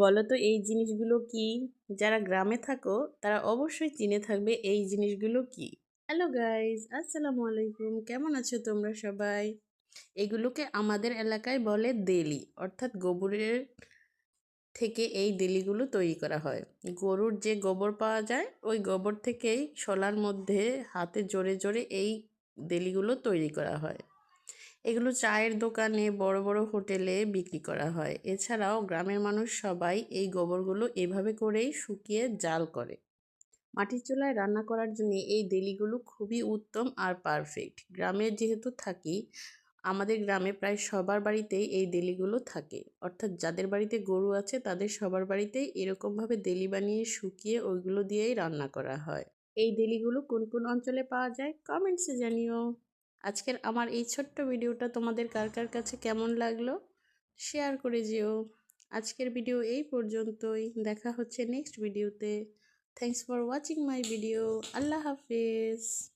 বলো তো এই জিনিসগুলো কি? যারা গ্রামে থাকো তারা অবশ্যই চিনে থাকবে এই জিনিসগুলো কি। হ্যালো গাইস, আসসালামু আলাইকুম, কেমন আছো তোমরা সবাই? এগুলোকে আমাদের এলাকায় বলে দেলি, অর্থাৎ গোবরের থেকে এই দেলিগুলো তৈরি করা হয়। গরুর যে গোবর পাওয়া যায় ওই গোবর থেকেই শোলার মধ্যে হাতে জোরে জোরে এই দেলিগুলো তৈরি করা হয়। এগুলো চায়ের দোকানে, বড় বড় হোটেলে বিক্রি করা হয়। এছাড়াও গ্রামের মানুষ সবাই এই গোবরগুলো এভাবে করেই শুকিয়ে জাল করে। মাটির চুলায় রান্না করার জন্য এই দেলিগুলো খুবই উত্তম আর পারফেক্ট। গ্রামে যেহেতু থাকি, আমাদের গ্রামে প্রায় সবার বাড়িতেই এই দেলিগুলো থাকে। অর্থাৎ যাদের বাড়িতে গরু আছে তাদের সবার বাড়িতেই এরকমভাবে দেলি বানিয়ে শুকিয়ে ওইগুলো দিয়েই রান্না করা হয়। এই দেলিগুলো কোন কোন অঞ্চলে পাওয়া যায় কমেন্টসে জানিও। আজকের আমার এই ছোট্ট ভিডিওটা তোমাদের কার কার কাছে কেমন লাগলো শেয়ার করে যেও। আজকের ভিডিও এই পর্যন্তই, দেখা হচ্ছে নেক্সট ভিডিওতে। Thanks for watching my video. আল্লাহ হাফেজ।